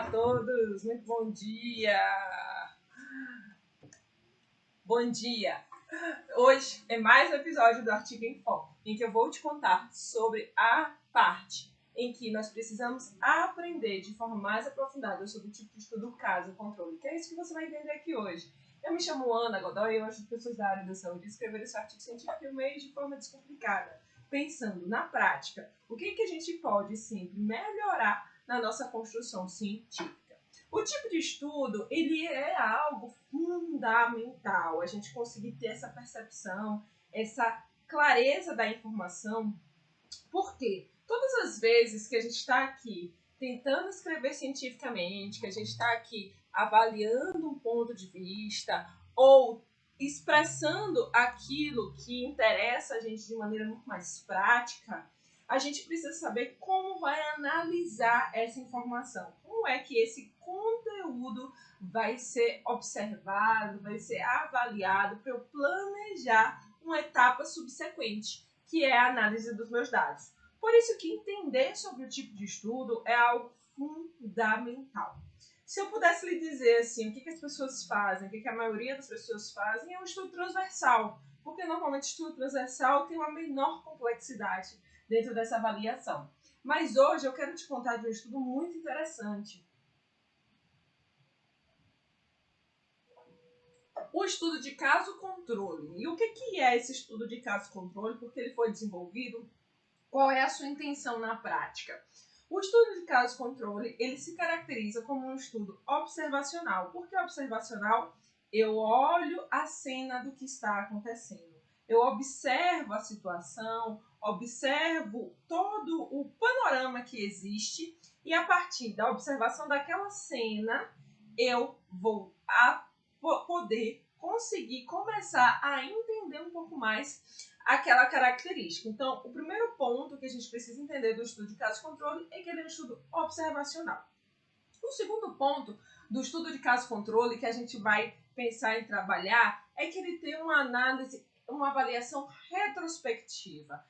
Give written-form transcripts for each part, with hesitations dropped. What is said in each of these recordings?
a todos, muito bom dia! Bom dia! Hoje é mais um episódio do Artigo em Foco, em que eu vou te contar sobre a parte em que nós precisamos aprender de forma mais aprofundada sobre o tipo de estudo caso controle, que é isso que você vai entender aqui hoje. Eu me chamo Ana Godoy e eu ajudo pessoas da área da saúde a escrever esse artigo científico em meio de forma descomplicada, pensando na prática, o que a gente pode sempre melhorar na nossa construção científica. O tipo de estudo, ele é algo fundamental, a gente conseguir ter essa percepção, essa clareza da informação, porque todas as vezes que a gente está aqui tentando escrever cientificamente, que a gente está aqui avaliando um ponto de vista ou expressando aquilo que interessa a gente de maneira muito mais prática, a gente precisa saber como vai analisar essa informação, como é que esse conteúdo vai ser observado, vai ser avaliado para eu planejar uma etapa subsequente, que é a análise dos meus dados. Por isso que entender sobre o tipo de estudo é algo fundamental. Se eu pudesse lhe dizer assim, o que as pessoas fazem, o que a maioria das pessoas fazem, é um estudo transversal, porque normalmente o estudo transversal tem uma menor complexidade dentro dessa avaliação. Mas hoje eu quero te contar de um estudo muito interessante. O estudo de caso-controle. E o que é esse estudo de caso-controle? Porque ele foi desenvolvido? Qual é a sua intenção na prática? O estudo de caso-controle, ele se caracteriza como um estudo observacional. Por que observacional? Eu olho a cena do que está acontecendo. Eu observo a situação, observo todo o panorama que existe e a partir da observação daquela cena, eu vou poder conseguir começar a entender um pouco mais aquela característica. Então, o primeiro ponto que a gente precisa entender do estudo de caso-controle é que ele é um estudo observacional. O segundo ponto do estudo de caso-controle que a gente vai pensar em trabalhar é que ele tem uma análise, uma avaliação retrospectiva.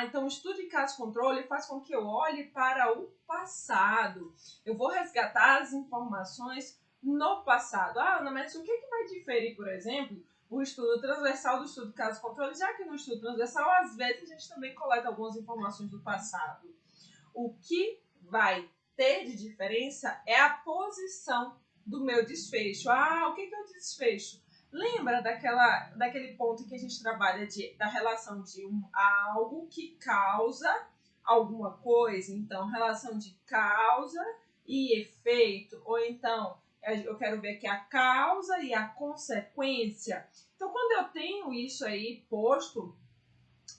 Então, o estudo de caso-controle faz com que eu olhe para o passado. Eu vou resgatar as informações no passado. Ana, mas o que vai diferir, por exemplo, o estudo transversal do estudo de caso-controle, já que no estudo transversal, às vezes, a gente também coleta algumas informações do passado. O que vai ter de diferença é a posição do meu desfecho. O que é o desfecho? Lembra daquele ponto que a gente trabalha da relação de algo que causa alguma coisa? Então, relação de causa e efeito, ou então eu quero ver aqui a causa e a consequência. Então, quando eu tenho isso aí posto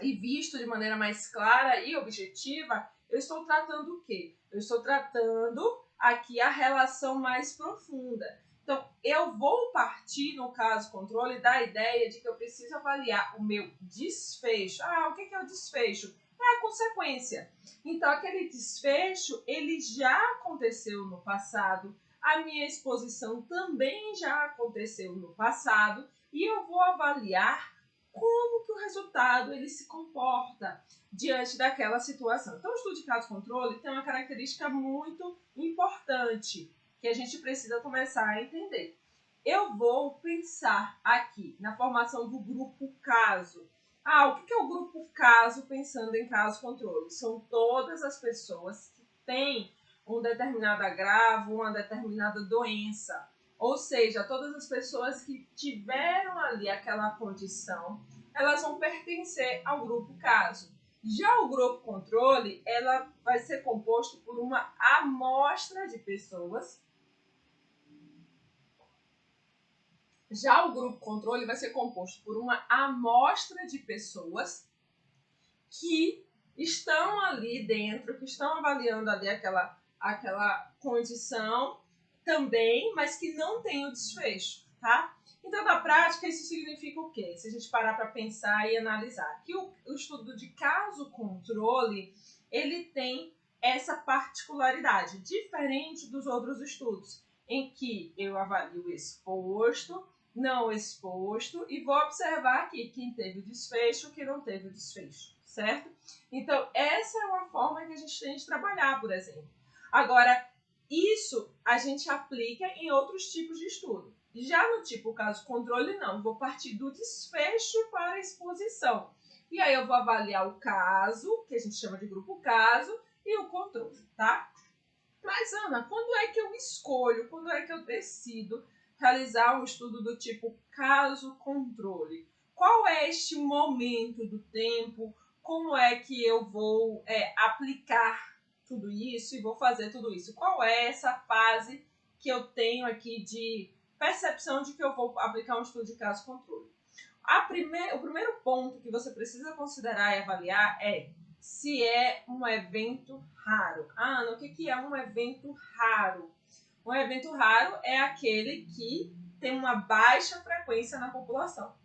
e visto de maneira mais clara e objetiva, eu estou tratando o quê? Eu estou tratando aqui a relação mais profunda. Então, eu vou partir, no caso controle, da ideia de que eu preciso avaliar o meu desfecho. O que é o desfecho? É a consequência. Então, aquele desfecho, ele já aconteceu no passado, a minha exposição também já aconteceu no passado, e eu vou avaliar como que o resultado ele se comporta diante daquela situação. Então, o estudo de caso-controle tem uma característica muito importante que a gente precisa começar a entender. Eu vou pensar aqui na formação do grupo caso. O que é o grupo caso pensando em caso-controle? São todas as pessoas que têm um determinado agravo, uma determinada doença. Ou seja, todas as pessoas que tiveram ali aquela condição, elas vão pertencer ao grupo caso. Já o grupo controle, ela vai ser composto por uma amostra de pessoas. Já o grupo controle vai ser composto por uma amostra de pessoas que estão ali dentro, que estão avaliando ali aquela condição também, mas que não tem o desfecho, tá? Então, na prática, isso significa o quê? Se a gente parar para pensar e analisar. Que o estudo de caso-controle, ele tem essa particularidade, diferente dos outros estudos, em que eu avalio o exposto, não exposto, e vou observar aqui quem teve o desfecho, quem não teve o desfecho, certo? Então, essa é uma forma que a gente tem de trabalhar, por exemplo. Agora, isso a gente aplica em outros tipos de estudo. Já no tipo caso controle, não. Vou partir do desfecho para a exposição. E aí eu vou avaliar o caso, que a gente chama de grupo caso, e o controle, tá? Mas, Ana, quando é que eu escolho, quando é que eu decido realizar um estudo do tipo caso-controle? Qual é este momento do tempo? Como é que eu vou aplicar tudo isso e vou fazer tudo isso? Qual é essa fase que eu tenho aqui de percepção de que eu vou aplicar um estudo de caso-controle? O primeiro ponto que você precisa considerar e avaliar é se é um evento raro. Ah, Ana, o que é um evento raro? Um evento raro é aquele que tem uma baixa frequência na população.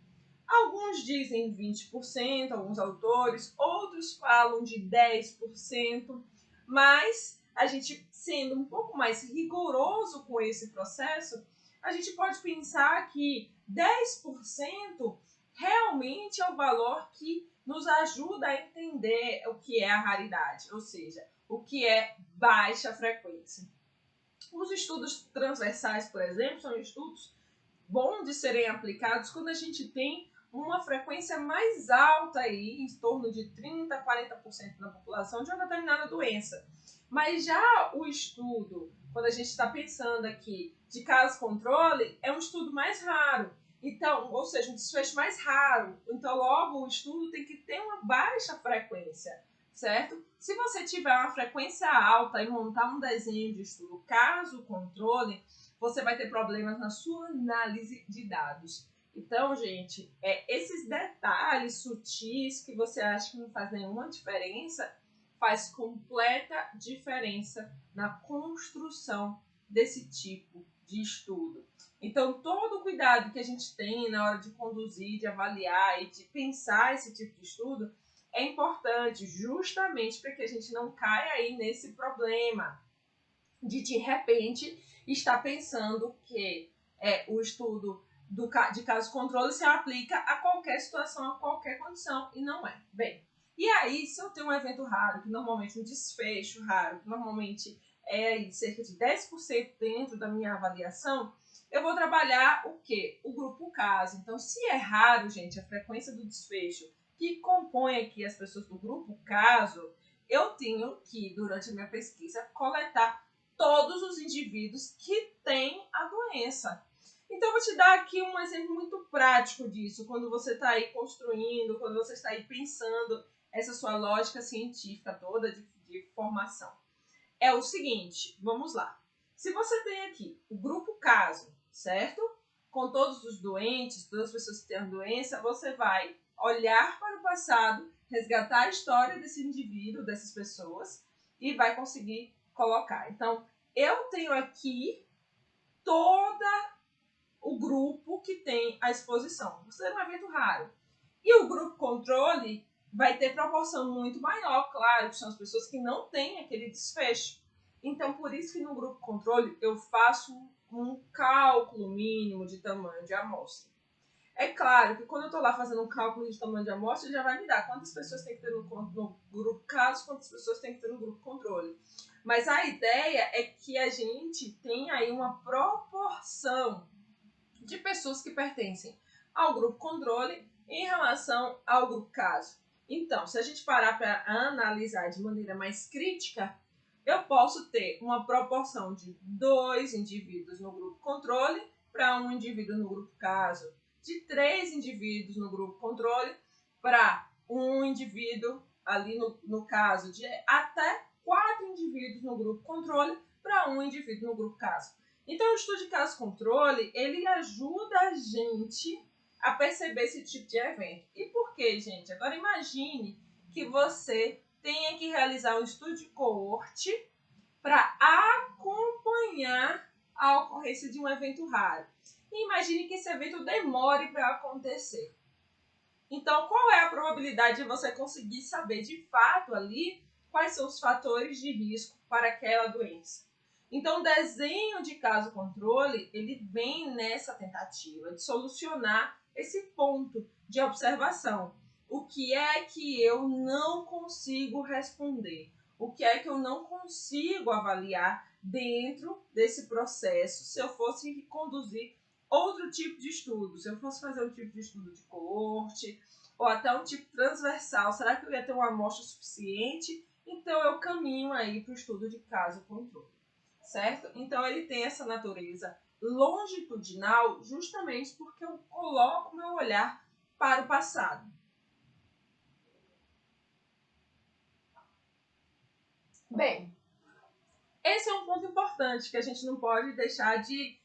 Alguns dizem 20%, alguns autores, outros falam de 10%, mas a gente, sendo um pouco mais rigoroso com esse processo, a gente pode pensar que 10% realmente é o valor que nos ajuda a entender o que é a raridade, ou seja, o que é baixa frequência. Os estudos transversais, por exemplo, são estudos bons de serem aplicados quando a gente tem uma frequência mais alta aí, em torno de 30% a 40% na população de uma determinada doença. Mas já o estudo, quando a gente está pensando aqui de caso-controle, é um estudo mais raro. Então, ou seja, um desfecho mais raro. Então, logo, o estudo tem que ter uma baixa frequência, certo? Se você tiver uma frequência alta e montar um desenho de estudo caso-controle, você vai ter problemas na sua análise de dados. Então, gente, esses detalhes sutis que você acha que não faz nenhuma diferença, faz completa diferença na construção desse tipo de estudo. Então, todo o cuidado que a gente tem na hora de conduzir, de avaliar e de pensar esse tipo de estudo é importante justamente para que a gente não caia aí nesse problema de repente, estar pensando que o estudo de caso controle se aplica a qualquer situação, a qualquer condição, e não é. Bem, e aí, se eu tenho um evento raro, que normalmente um desfecho raro, que normalmente é cerca de 10% dentro da minha avaliação, eu vou trabalhar o quê? O grupo caso. Então, se é raro, gente, a frequência do desfecho que compõe aqui as pessoas do grupo caso, eu tenho que, durante a minha pesquisa, coletar todos os indivíduos que têm a doença. Então, eu vou te dar aqui um exemplo muito prático disso, quando você está aí construindo, quando você está aí pensando essa sua lógica científica toda de formação. É o seguinte, vamos lá. Se você tem aqui o grupo caso, certo? Com todos os doentes, todas as pessoas que têm a doença, você vai olhar para o passado, resgatar a história desse indivíduo, dessas pessoas, e vai conseguir colocar. Então, eu tenho aqui todo o grupo que tem a exposição. Você é um evento raro. E o grupo controle vai ter proporção muito maior, claro, que são as pessoas que não têm aquele desfecho. Então, por isso que no grupo controle eu faço um cálculo mínimo de tamanho de amostra. É claro que quando eu estou lá fazendo um cálculo de tamanho de amostra, ele já vai me dar quantas pessoas tem que ter no grupo caso, quantas pessoas tem que ter no grupo controle. Mas a ideia é que a gente tenha aí uma proporção de pessoas que pertencem ao grupo controle em relação ao grupo caso. Então, se a gente parar para analisar de maneira mais crítica, eu posso ter uma proporção de 2 indivíduos no grupo controle para 1 indivíduo no grupo caso, de 3 indivíduos no grupo controle para 1 indivíduo ali no caso, de até 4 indivíduos no grupo controle para 1 indivíduo no grupo caso. Então, o estudo de caso-controle, ele ajuda a gente a perceber esse tipo de evento. E por quê, gente? Agora, imagine que você tenha que realizar um estudo de coorte para acompanhar a ocorrência de um evento raro. E imagine que esse evento demore para acontecer. Então, qual é a probabilidade de você conseguir saber de fato ali quais são os fatores de risco para aquela doença? Então, o desenho de caso-controle, ele vem nessa tentativa de solucionar esse ponto de observação. O que é que eu não consigo responder? O que é que eu não consigo avaliar dentro desse processo se eu fosse conduzir outro tipo de estudo, se eu fosse fazer um tipo de estudo de coorte ou até um tipo transversal, será que eu ia ter uma amostra suficiente? Então eu caminho aí para o estudo de caso-controle, certo? Então ele tem essa natureza longitudinal justamente porque eu coloco meu olhar para o passado. Bem, esse é um ponto importante que a gente não pode deixar de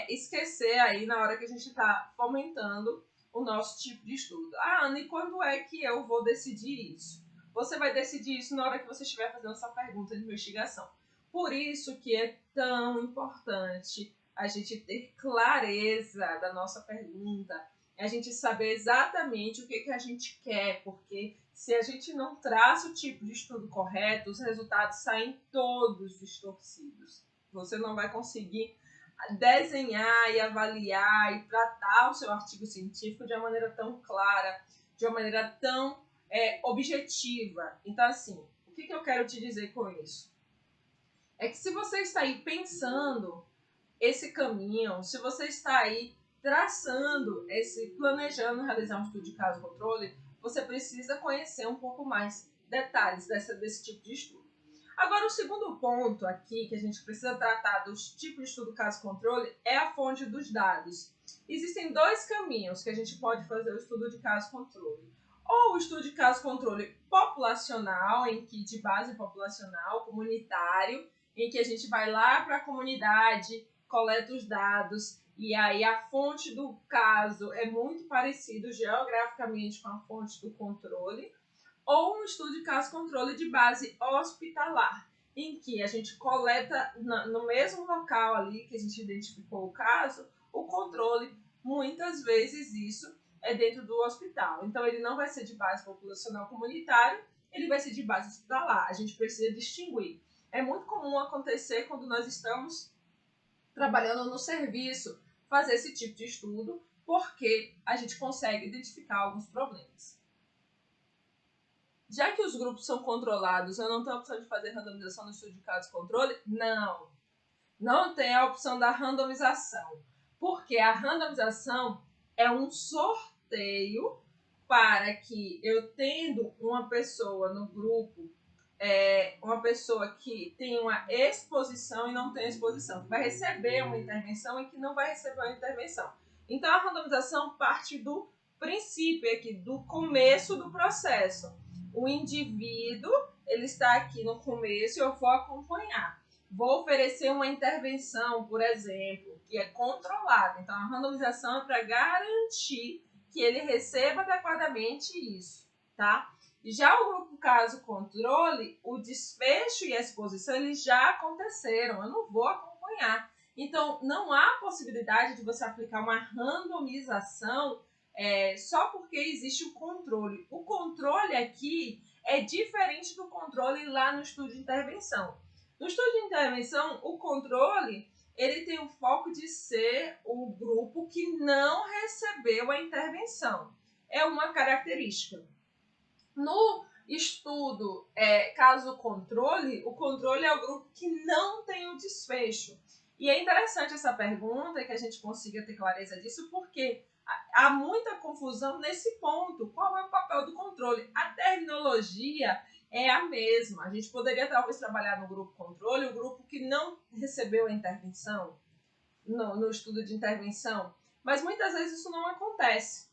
esquecer aí na hora que a gente está fomentando o nosso tipo de estudo. Ah, Ana, e quando é que eu vou decidir isso? Você vai decidir isso na hora que você estiver fazendo sua pergunta de investigação. Por isso que é tão importante a gente ter clareza da nossa pergunta, a gente saber exatamente o que a gente quer, porque se a gente não traça o tipo de estudo correto, os resultados saem todos distorcidos. Você não vai conseguir desenhar e avaliar e tratar o seu artigo científico de uma maneira tão clara, de uma maneira tão objetiva. Então, assim, o que eu quero te dizer com isso? É que se você está aí pensando esse caminho, se você está aí traçando, planejando realizar um estudo de caso-controle, você precisa conhecer um pouco mais detalhes desse tipo de estudo. Agora, o segundo ponto aqui que a gente precisa tratar dos tipos de estudo caso-controle é a fonte dos dados. Existem dois caminhos que a gente pode fazer o estudo de caso-controle. Ou o estudo de caso-controle populacional, em que de base populacional, comunitário, em que a gente vai lá para a comunidade, coleta os dados, e aí a fonte do caso é muito parecido geograficamente com a fonte do controle, ou um estudo de caso-controle de base hospitalar, em que a gente coleta no mesmo local ali que a gente identificou o caso, o controle, muitas vezes isso é dentro do hospital. Então ele não vai ser de base populacional comunitário, ele vai ser de base hospitalar. A gente precisa distinguir. É muito comum acontecer quando nós estamos trabalhando no serviço, fazer esse tipo de estudo, porque a gente consegue identificar alguns problemas. Já que os grupos são controlados, eu não tenho a opção de fazer randomização no estudo de caso-controle? Não. Não tem a opção da randomização. Porque a randomização é um sorteio para que eu tendo uma pessoa no grupo, uma pessoa que tem uma exposição e não tem exposição, que vai receber uma intervenção e que não vai receber uma intervenção. Então a randomização parte do princípio aqui, do começo do processo. O indivíduo, ele está aqui no começo e eu vou acompanhar. Vou oferecer uma intervenção, por exemplo, que é controlada. Então, a randomização é para garantir que ele receba adequadamente isso, tá? Já o grupo caso-controle, o desfecho e a exposição, eles já aconteceram. Eu não vou acompanhar. Então, não há possibilidade de você aplicar uma randomização só porque existe o controle. O controle aqui é diferente do controle lá no estudo de intervenção. No estudo de intervenção, o controle ele tem o foco de ser o grupo que não recebeu a intervenção. É uma característica. No estudo caso-controle, o controle é o grupo que não tem o desfecho. E é interessante essa pergunta e que a gente consiga ter clareza disso, porque há muita confusão nesse ponto. Qual é o papel do controle? A terminologia é a mesma. A gente poderia talvez trabalhar no grupo controle, o grupo que não recebeu a intervenção, no estudo de intervenção, mas muitas vezes isso não acontece.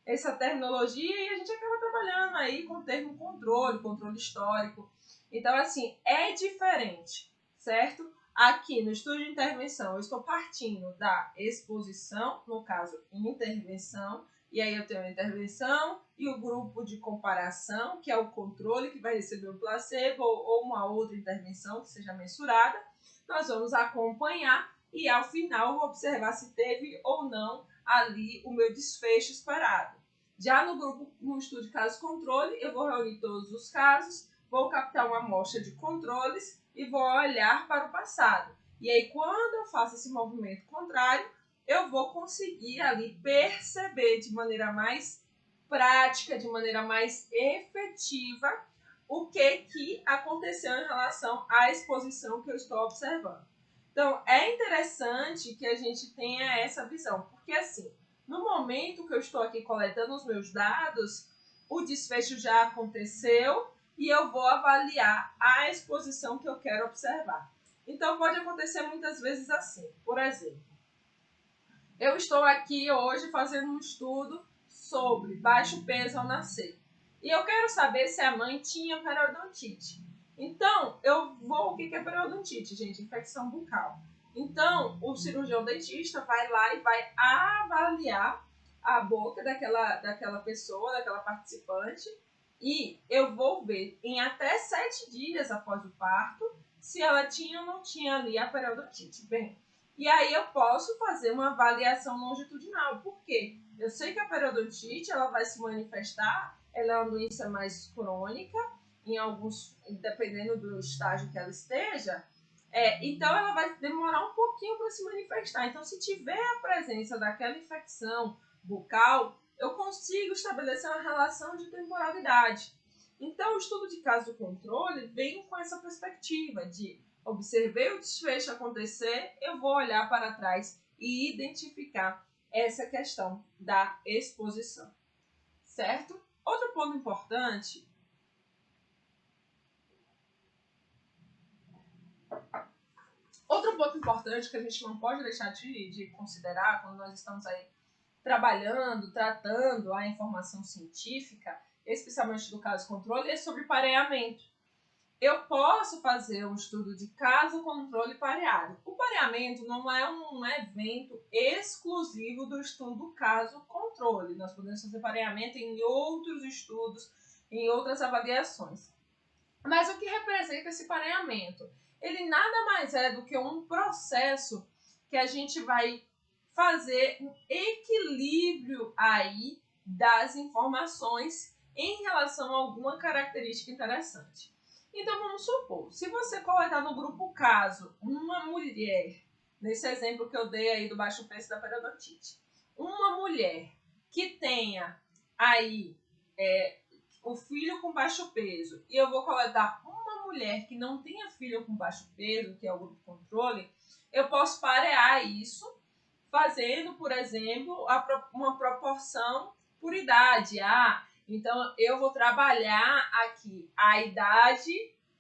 Essa terminologia e a gente acaba trabalhando aí com o termo controle histórico. Então, assim, é diferente, certo? Aqui no estudo de intervenção, eu estou partindo da exposição, no caso, intervenção, e aí eu tenho a intervenção e o grupo de comparação, que é o controle, que vai receber o placebo ou uma outra intervenção que seja mensurada. Nós vamos acompanhar e, ao final, vou observar se teve ou não ali o meu desfecho esperado. Já no estudo de caso-controle, eu vou reunir todos os casos, vou captar uma amostra de controles e vou olhar para o passado. E aí, quando eu faço esse movimento contrário, eu vou conseguir ali perceber de maneira mais prática, de maneira mais efetiva, o que aconteceu em relação à exposição que eu estou observando. Então, é interessante que a gente tenha essa visão, porque assim, no momento que eu estou aqui coletando os meus dados, o desfecho já aconteceu e eu vou avaliar a exposição que eu quero observar. Então, pode acontecer muitas vezes assim. Por exemplo, eu estou aqui hoje fazendo um estudo sobre baixo peso ao nascer. E eu quero saber se a mãe tinha periodontite. Então, o que é periodontite, gente? Infecção bucal. Então, o cirurgião dentista vai lá e vai avaliar a boca daquela pessoa, daquela participante, e eu vou ver em até 7 dias após o parto se ela tinha ou não tinha ali a periodontite. Bem, e aí eu posso fazer uma avaliação longitudinal. Por quê? Eu sei que a periodontite ela vai se manifestar, ela é uma doença mais crônica, dependendo do estágio que ela esteja, então ela vai demorar um pouquinho para se manifestar. Então, se tiver a presença daquela infecção bucal, eu consigo estabelecer uma relação de temporalidade. Então, o estudo de caso controle vem com essa perspectiva de observei o desfecho acontecer, eu vou olhar para trás e identificar essa questão da exposição, certo? Outro ponto importante que a gente não pode deixar de considerar quando nós estamos aí trabalhando, tratando a informação científica, especialmente do caso controle, é sobre pareamento. Eu posso fazer um estudo de caso, controle pareado. O pareamento não é um evento exclusivo do estudo caso-controle. Nós podemos fazer pareamento em outros estudos, em outras avaliações. Mas o que representa esse pareamento? Ele nada mais é do que um processo que a gente vai fazer um equilíbrio aí das informações em relação a alguma característica interessante. Então, vamos supor, se você coletar no grupo caso uma mulher, nesse exemplo que eu dei aí do baixo peso da periodontite, uma mulher que tenha aí o filho com baixo peso, e eu vou coletar uma mulher que não tenha filho com baixo peso, que é o grupo controle, eu posso parear isso fazendo, por exemplo, uma proporção por idade. Então eu vou trabalhar aqui a idade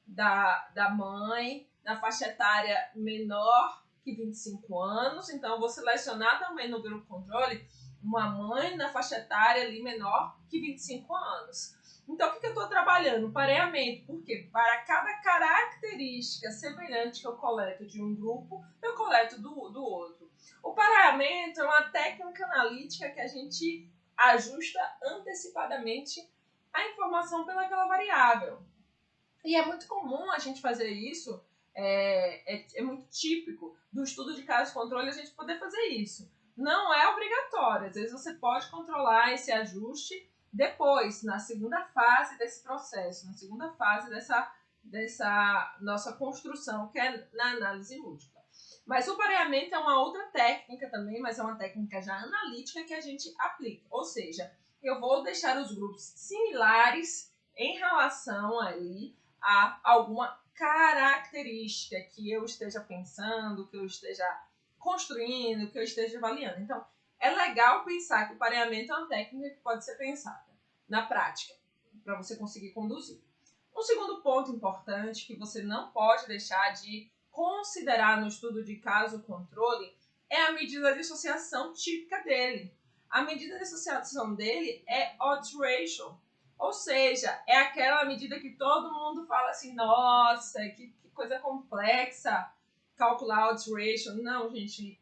da mãe na faixa etária menor que 25 anos. Então eu vou selecionar também no grupo controle uma mãe na faixa etária ali menor que 25 anos. Então, o que eu estou trabalhando? Pareamento. Por quê? Para cada característica semelhante que eu coleto de um grupo, eu coleto do outro. O pareamento é uma técnica analítica que a gente ajusta antecipadamente a informação pelaquela variável. E é muito comum a gente fazer isso, é muito típico do estudo de caso controle a gente poder fazer isso. Não é obrigatório, às vezes você pode controlar esse ajuste depois, na segunda fase desse processo, na segunda fase dessa nossa construção, que é na análise múltipla. Mas o pareamento é uma outra técnica também, mas é uma técnica já analítica que a gente aplica. Ou seja, eu vou deixar os grupos similares em relação ali a alguma característica que eu esteja pensando, que eu esteja construindo, que eu esteja avaliando. Então, é legal pensar que o pareamento é uma técnica que pode ser pensada na prática, para você conseguir conduzir. Um segundo ponto importante que você não pode deixar de considerar no estudo de caso-controle é a medida de associação típica dele. A medida de associação dele é odds ratio, ou seja, é aquela medida que todo mundo fala assim, nossa, que coisa complexa calcular odds ratio. Não, gente,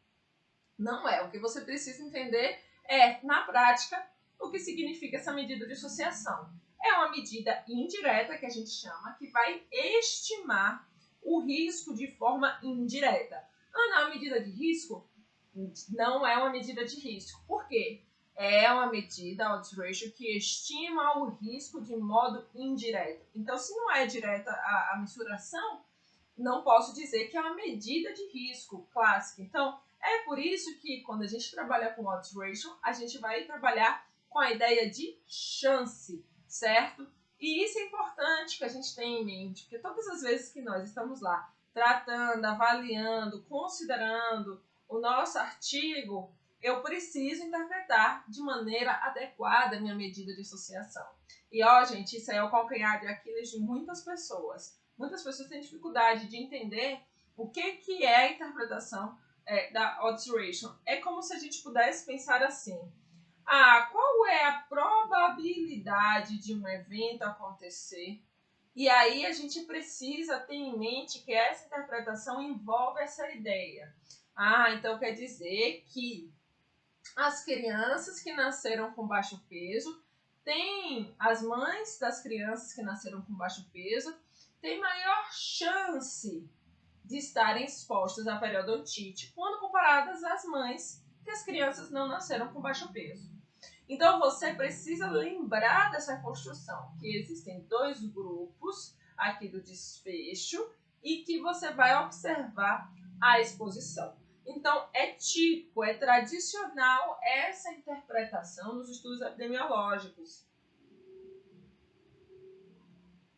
não é. O que você precisa entender é, na prática, o que significa essa medida de associação. É uma medida indireta, que a gente chama, que vai estimar o risco de forma indireta. Não, a medida de risco não é uma medida de risco. Por quê? É uma medida, odds ratio, que estima o risco de modo indireto. Então, se não é direta a mensuração, não posso dizer que é uma medida de risco clássica. Então, é por isso que quando a gente trabalha com odds ratio, a gente vai trabalhar com a ideia de chance, certo? E isso é importante que a gente tenha em mente, porque todas as vezes que nós estamos lá tratando, avaliando, considerando o nosso artigo, eu preciso interpretar de maneira adequada a minha medida de associação. E ó, gente, isso aí é o calcanhar de Aquiles de muitas pessoas. Muitas pessoas têm dificuldade de entender o que é a interpretação da odds ratio. É como se a gente pudesse pensar assim: qual é a probabilidade de um evento acontecer? E aí a gente precisa ter em mente que essa interpretação envolve essa ideia. Então quer dizer que as crianças que nasceram com baixo peso as mães das crianças que nasceram com baixo peso têm maior chance de estarem expostas à periodontite quando comparadas às mães que as crianças não nasceram com baixo peso. Então você precisa lembrar dessa construção, que existem dois grupos aqui do desfecho e que você vai observar a exposição. Então é típico, é tradicional essa interpretação nos estudos epidemiológicos.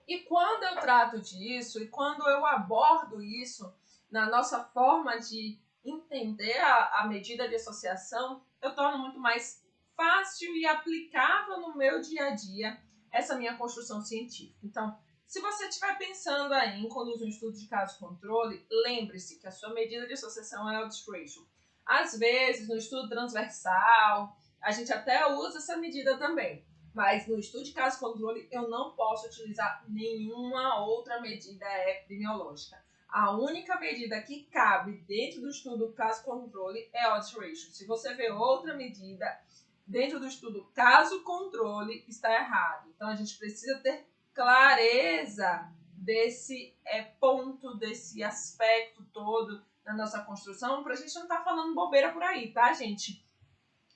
E quando eu trato disso, e quando eu abordo isso na nossa forma de entender a medida de associação, eu torno muito mais fácil e aplicável no meu dia a dia essa minha construção científica. Então, se você estiver pensando aí em conduzir um estudo de caso-controle, lembre-se que a sua medida de associação é a odds ratio. Às vezes, no estudo transversal, a gente até usa essa medida também. Mas no estudo de caso-controle, eu não posso utilizar nenhuma outra medida epidemiológica. A única medida que cabe dentro do estudo caso-controle é odds ratio. Se você vê outra medida dentro do estudo caso-controle, está errado. Então, a gente precisa ter clareza desse ponto, desse aspecto todo na nossa construção, para a gente não estar falando bobeira por aí, tá, gente?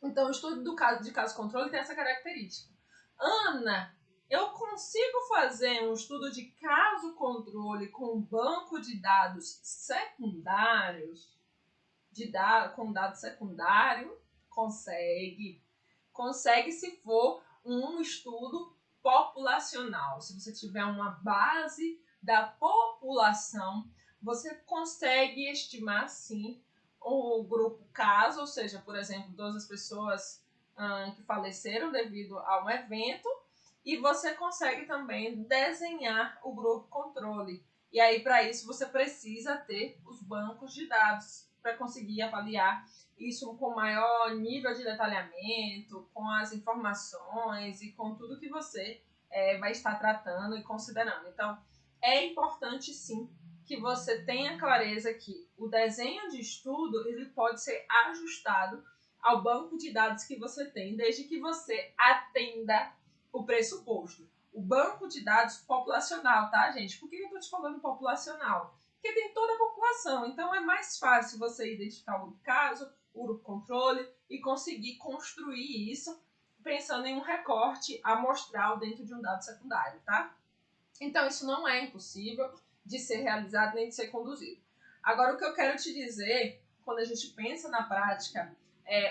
Então, o estudo de caso-controle tem essa característica. Ana, eu consigo fazer um estudo de caso-controle com um banco de dados secundários? Com dado secundário? Consegue. Consegue se for um estudo populacional. Se você tiver uma base da população, você consegue estimar, sim, o grupo caso, ou seja, por exemplo, todas as pessoas que faleceram devido a um evento, e você consegue também desenhar o grupo controle. E aí, para isso, você precisa ter os bancos de dados para conseguir avaliar isso com maior nível de detalhamento, com as informações e com tudo que você vai estar tratando e considerando. Então, é importante, sim, que você tenha clareza que o desenho de estudo ele pode ser ajustado ao banco de dados que você tem, desde que você atenda o pressuposto. O banco de dados populacional, tá, gente? Por que eu estou te falando populacional? Porque tem toda a população, então é mais fácil você identificar o grupo caso, o grupo controle e conseguir construir isso pensando em um recorte amostral dentro de um dado secundário, tá? Então, isso não é impossível de ser realizado nem de ser conduzido. Agora, o que eu quero te dizer, quando a gente pensa na prática,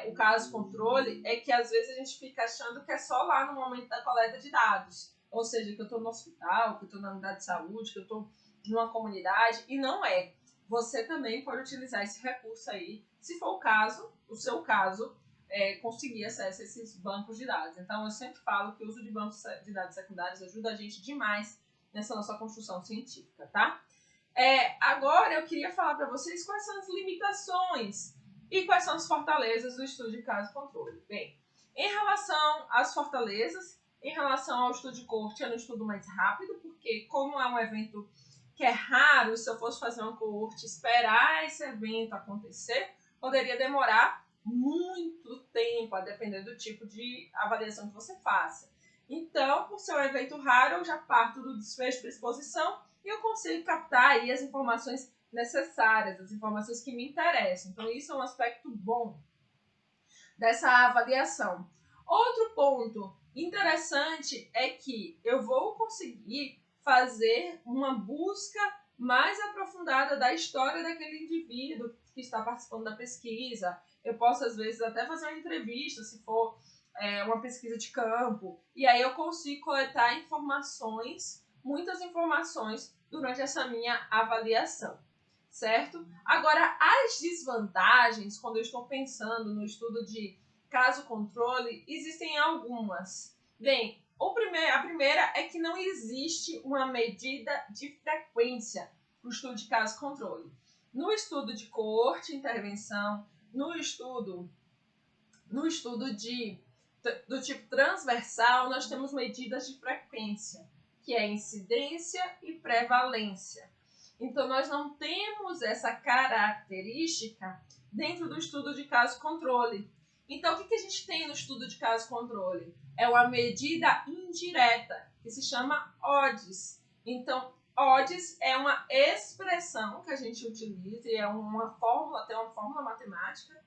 o caso controle, é que às vezes a gente fica achando que é só lá no momento da coleta de dados. Ou seja, que eu estou no hospital, que eu estou na unidade de saúde, que eu estou numa comunidade, e não é. Você também pode utilizar esse recurso aí, se for o caso, o seu caso, conseguir acesso a esses bancos de dados. Então, eu sempre falo que o uso de bancos de dados secundários ajuda a gente demais nessa nossa construção científica, tá? Agora, eu queria falar para vocês quais são as limitações e quais são as fortalezas do estudo de caso-controle. Bem, em relação às fortalezas, em relação ao estudo de coorte, é um estudo mais rápido, porque como é um evento que é raro, se eu fosse fazer uma coorte, esperar esse evento acontecer, poderia demorar muito tempo, a depender do tipo de avaliação que você faça. Então, por ser um evento raro, eu já parto do desfecho para exposição e eu consigo captar aí as informações necessárias, as informações que me interessam. Então, isso é um aspecto bom dessa avaliação. Outro ponto interessante é que eu vou conseguir fazer uma busca mais aprofundada da história daquele indivíduo que está participando da pesquisa. Eu posso, às vezes, até fazer uma entrevista, se for uma pesquisa de campo, e aí eu consigo coletar informações, muitas informações, durante essa minha avaliação. certo? Agora, as desvantagens, quando eu estou pensando no estudo de caso-controle, existem algumas. Bem, a primeira é que não existe uma medida de frequência para o estudo de caso-controle. No estudo de coorte, intervenção, no estudo do tipo transversal, nós temos medidas de frequência, que é incidência e prevalência. Então, nós não temos essa característica dentro do estudo de caso-controle. Então, o que a gente tem no estudo de caso-controle? É uma medida indireta, que se chama odds. Então, odds é uma expressão que a gente utiliza, e é uma fórmula, tem uma fórmula matemática,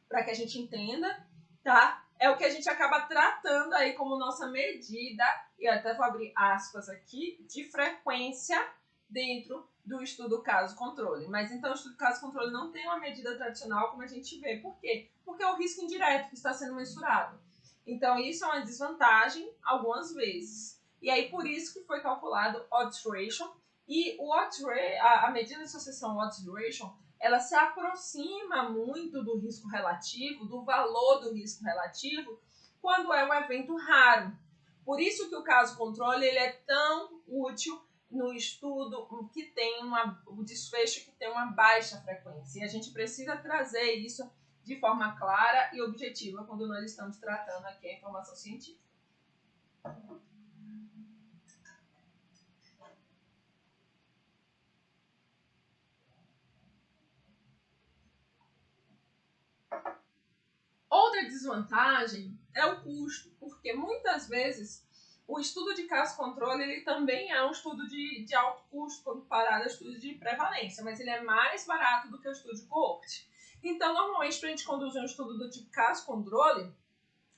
para que a gente entenda, tá? É o que a gente acaba tratando aí como nossa medida, e até vou abrir aspas aqui, de frequência dentro do estudo caso-controle. Mas então o estudo caso-controle não tem uma medida tradicional como a gente vê. Por quê? Porque é o risco indireto que está sendo mensurado. Então isso é uma desvantagem algumas vezes. E aí por isso que foi calculado odds ratio. E a medida de associação odds ratio, ela se aproxima muito do risco relativo, do valor do risco relativo, quando é um evento raro. Por isso que o caso-controle ele é tão útil no estudo que tem o desfecho que tem uma baixa frequência. E a gente precisa trazer isso de forma clara e objetiva quando nós estamos tratando aqui a informação científica. Outra desvantagem é o custo, porque muitas vezes o estudo de caso-controle ele também é um estudo de alto custo comparado ao estudo de prevalência, mas ele é mais barato do que o estudo de coorte. Então, normalmente, para a gente conduzir um estudo do tipo caso-controle,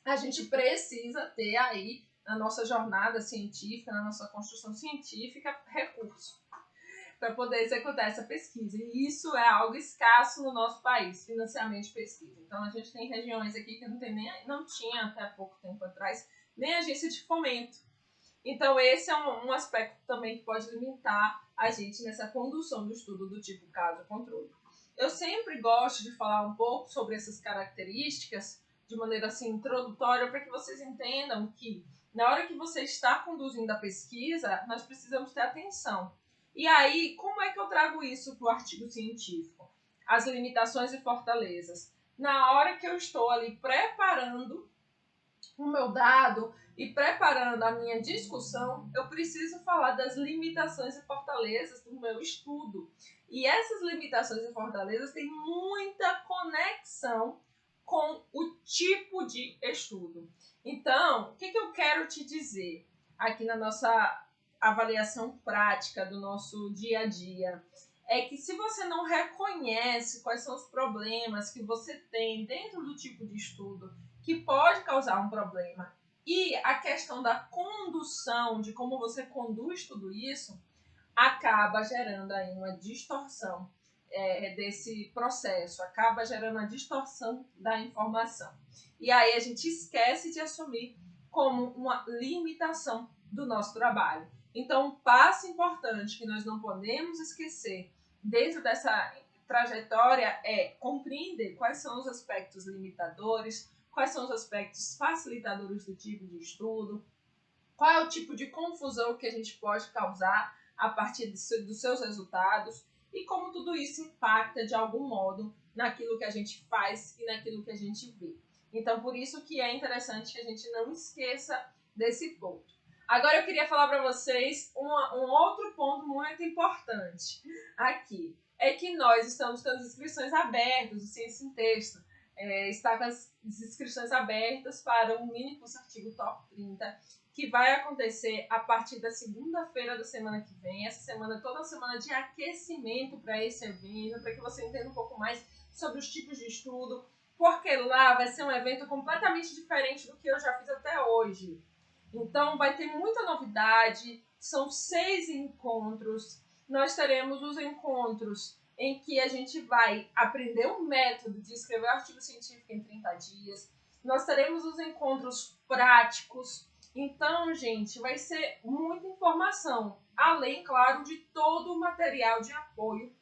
a gente precisa ter aí, na nossa jornada científica, na nossa construção científica, recurso para poder executar essa pesquisa. E isso é algo escasso no nosso país, financiamento de pesquisa. Então, a gente tem regiões aqui que não tinha até pouco tempo atrás nem agência de fomento. Então, esse é um aspecto também que pode limitar a gente nessa condução do estudo do tipo caso-controle. Eu sempre gosto de falar um pouco sobre essas características de maneira assim introdutória para que vocês entendam que na hora que você está conduzindo a pesquisa, nós precisamos ter atenção. E aí, como é que eu trago isso para o artigo científico? As limitações e fortalezas. Na hora que eu estou ali preparando o meu dado e preparando a minha discussão, eu preciso falar das limitações e fortalezas do meu estudo. E essas limitações e fortalezas têm muita conexão com o tipo de estudo. Então, o que eu quero te dizer aqui na nossa avaliação prática do nosso dia a dia? É que se você não reconhece quais são os problemas que você tem dentro do tipo de estudo que pode causar um problema e a questão da condução, de como você conduz tudo isso, acaba gerando aí uma distorção desse processo, acaba gerando a distorção da informação. E aí a gente esquece de assumir como uma limitação do nosso trabalho. Então, um passo importante que nós não podemos esquecer dentro dessa trajetória é compreender quais são os aspectos limitadores, quais são os aspectos facilitadores do tipo de estudo, qual é o tipo de confusão que a gente pode causar a partir dos seus resultados e como tudo isso impacta de algum modo naquilo que a gente faz e naquilo que a gente vê. Então, por isso que é interessante que a gente não esqueça desse ponto. Agora eu queria falar para vocês um outro ponto muito importante aqui. É que nós estamos com as inscrições abertas do Ciência em Texto. Está com as inscrições abertas para o mini curso artigo Top 30, que vai acontecer a partir da segunda-feira da semana que vem. Essa semana, toda semana de aquecimento para esse evento, para que você entenda um pouco mais sobre os tipos de estudo, porque lá vai ser um evento completamente diferente do que eu já fiz até hoje. Então, vai ter muita novidade, são 6 encontros. Nós teremos os encontros em que a gente vai aprender o método de escrever artigo científico em 30 dias. Nós teremos os encontros práticos. Então, gente, vai ser muita informação, além, claro, de todo o material de apoio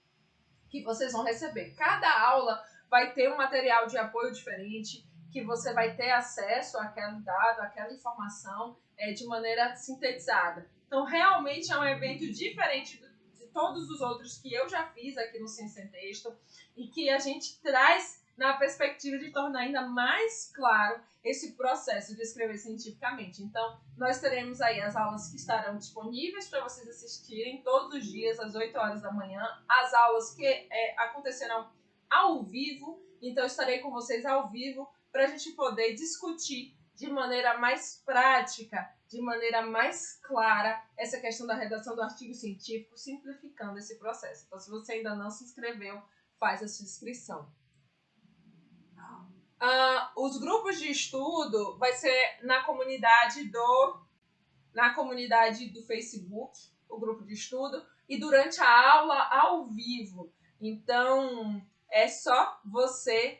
que vocês vão receber. Cada aula vai ter um material de apoio diferente, que você vai ter acesso àquele dado, àquela informação de maneira sintetizada. Então, realmente é um evento diferente de todos os outros que eu já fiz aqui no Ciência em Texto e que a gente traz na perspectiva de tornar ainda mais claro esse processo de escrever cientificamente. Então, nós teremos aí as aulas que estarão disponíveis para vocês assistirem todos os dias, às 8 horas da manhã, as aulas que acontecerão ao vivo, então estarei com vocês ao vivo para a gente poder discutir de maneira mais prática, de maneira mais clara, essa questão da redação do artigo científico, simplificando esse processo. Então, se você ainda não se inscreveu, faz a sua inscrição. Os grupos de estudo vai ser na comunidade do Facebook, o grupo de estudo, e durante a aula ao vivo. Então, é só você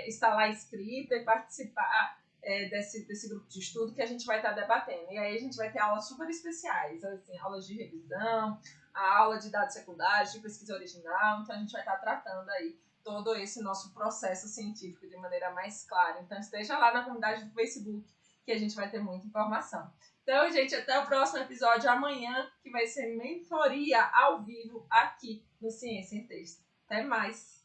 estar lá inscrito e participar desse grupo de estudo que a gente vai estar debatendo. E aí a gente vai ter aulas super especiais, assim, aulas de revisão, a aula de dados secundários, de pesquisa original. Então, a gente vai estar tratando aí todo esse nosso processo científico de maneira mais clara. Então, esteja lá na comunidade do Facebook, que a gente vai ter muita informação. Então, gente, até o próximo episódio amanhã, que vai ser mentoria ao vivo aqui no Ciência em Texto. Até mais!